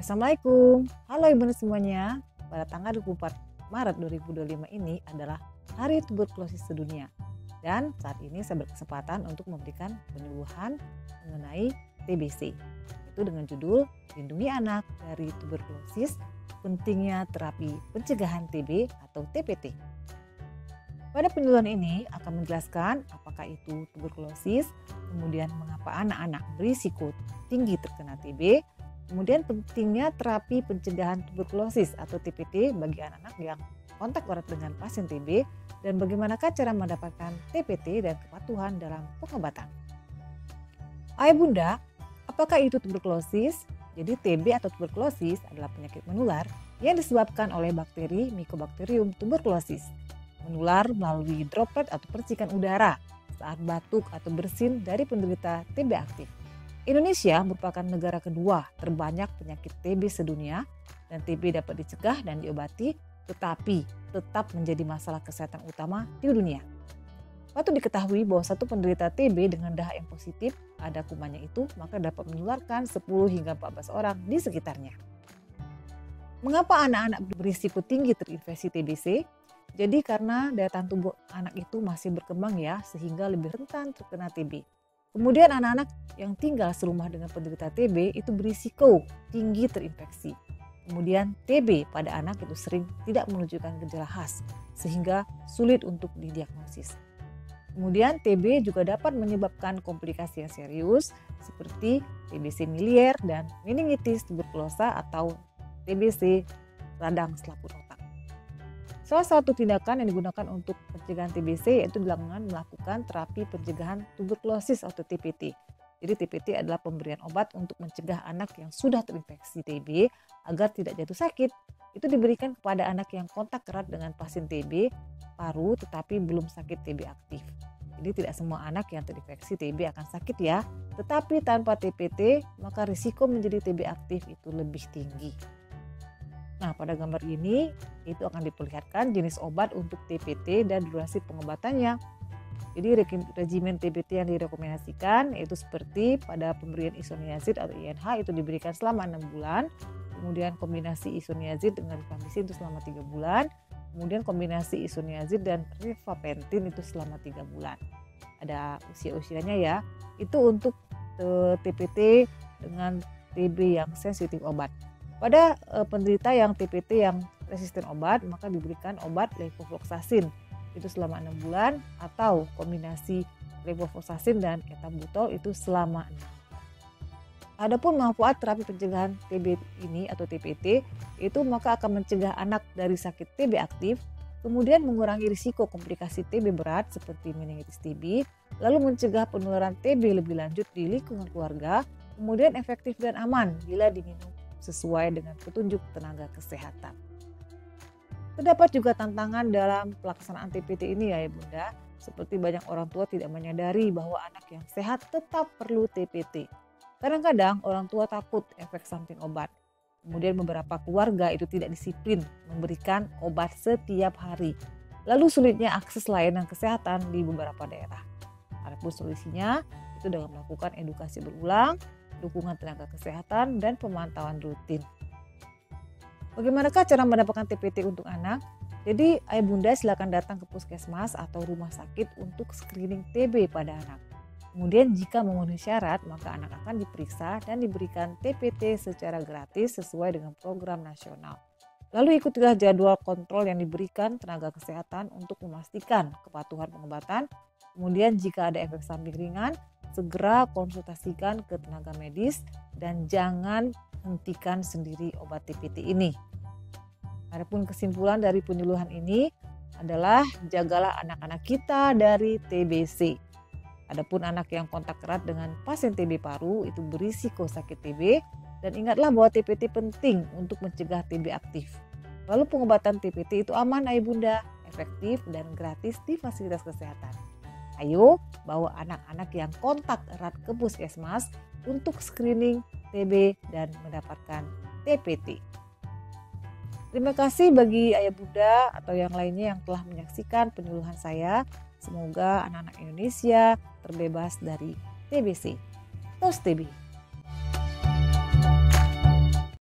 Assalamualaikum, halo ibu semuanya. Pada tanggal 24 Maret 2025 ini adalah Hari Tuberkulosis Sedunia. Dan saat ini saya berkesempatan untuk memberikan penyuluhan mengenai TBC. Itu dengan judul Lindungi Anak dari Tuberkulosis, Pentingnya Terapi Pencegahan TB atau TPT. Pada penyuluhan ini akan menjelaskan apakah itu tuberkulosis, kemudian mengapa anak-anak berisiko tinggi terkena TB, kemudian pentingnya terapi pencegahan tuberkulosis atau TPT bagi anak-anak yang kontak erat dengan pasien TB, dan bagaimanakah cara mendapatkan TPT dan kepatuhan dalam pengobatan. Ayah bunda, apakah itu tuberkulosis? Jadi TB atau tuberkulosis adalah penyakit menular yang disebabkan oleh bakteri Mycobacterium tuberculosis. Menular melalui droplet atau percikan udara saat batuk atau bersin dari penderita TB aktif. Indonesia merupakan negara kedua terbanyak penyakit TB sedunia, dan TB dapat dicegah dan diobati, tetapi tetap menjadi masalah kesehatan utama di dunia. Patut diketahui bahwa satu penderita TB dengan dahak yang positif, ada kumannya itu, maka dapat menularkan 10 hingga 14 orang di sekitarnya. Mengapa anak-anak berisiko tinggi terinfeksi TBC? Jadi karena daya tahan tubuh anak itu masih berkembang ya, sehingga lebih rentan terkena TB. Kemudian anak-anak yang tinggal serumah dengan penderita TB itu berisiko tinggi terinfeksi. Kemudian TB pada anak itu sering tidak menunjukkan gejala khas, sehingga sulit untuk didiagnosis. Kemudian TB juga dapat menyebabkan komplikasi yang serius seperti TBC milier dan meningitis tuberkulosa atau TBC radang selaput otak. Salah satu tindakan yang digunakan untuk pencegahan TBC yaitu dengan melakukan terapi pencegahan tuberkulosis atau TPT. Jadi TPT adalah pemberian obat untuk mencegah anak yang sudah terinfeksi TB agar tidak jatuh sakit. Itu diberikan kepada anak yang kontak erat dengan pasien TB paru tetapi belum sakit TB aktif. Jadi tidak semua anak yang terinfeksi TB akan sakit ya. Tetapi tanpa TPT maka risiko menjadi TB aktif itu lebih tinggi. Nah, pada gambar ini itu akan diperlihatkan jenis obat untuk TPT dan durasi pengobatannya. Jadi regimen TPT yang direkomendasikan yaitu seperti pada pemberian isoniazid atau INH itu diberikan selama 6 bulan. Kemudian kombinasi isoniazid dengan rifampicin itu selama 3 bulan. Kemudian kombinasi isoniazid dan rifapentin itu selama 3 bulan. Ada usia-usianya ya. Itu untuk TPT dengan TB yang sensitif obat. Pada penderita yang TPT yang resisten obat, maka diberikan obat levofloxacin itu selama 6 bulan atau kombinasi levofloxacin dan ethambutol itu selama 6 bulan. Adapun manfaat terapi pencegahan TB ini atau TPT itu maka akan mencegah anak dari sakit TB aktif, kemudian mengurangi risiko komplikasi TB berat seperti meningitis TB, lalu mencegah penularan TB lebih lanjut di lingkungan keluarga, kemudian efektif dan aman bila diminum sesuai dengan petunjuk tenaga kesehatan. Terdapat juga tantangan dalam pelaksanaan TPT ini ya bunda, seperti banyak orang tua tidak menyadari bahwa anak yang sehat tetap perlu TPT. Kadang-kadang orang tua takut efek samping obat. Kemudian beberapa keluarga itu tidak disiplin memberikan obat setiap hari. Lalu sulitnya akses layanan kesehatan di beberapa daerah. Adapun solusinya itu dengan melakukan edukasi berulang, dukungan tenaga kesehatan, dan pemantauan rutin. Bagaimanakah cara mendapatkan TPT untuk anak? Jadi ayah bunda silakan datang ke puskesmas atau rumah sakit untuk screening TB pada anak. Kemudian jika memenuhi syarat, maka anak akan diperiksa dan diberikan TPT secara gratis sesuai dengan program nasional. Lalu ikutilah jadwal kontrol yang diberikan tenaga kesehatan untuk memastikan kepatuhan pengobatan. Kemudian jika ada efek samping ringan, segera konsultasikan ke tenaga medis dan jangan hentikan sendiri obat TPT ini. Adapun kesimpulan dari penyuluhan ini adalah jagalah anak-anak kita dari TBC. Adapun anak yang kontak erat dengan pasien TB paru itu berisiko sakit TB, dan ingatlah bahwa TPT penting untuk mencegah TB aktif. Lalu pengobatan TPT itu aman ayah bunda, efektif dan gratis di fasilitas kesehatan. Ayo bawa anak-anak yang kontak erat ke puskesmas untuk screening TB dan mendapatkan TPT. Terima kasih bagi ayah bunda atau yang lainnya yang telah menyaksikan penyuluhan saya. Semoga anak-anak Indonesia terbebas dari TBC. Tos TB.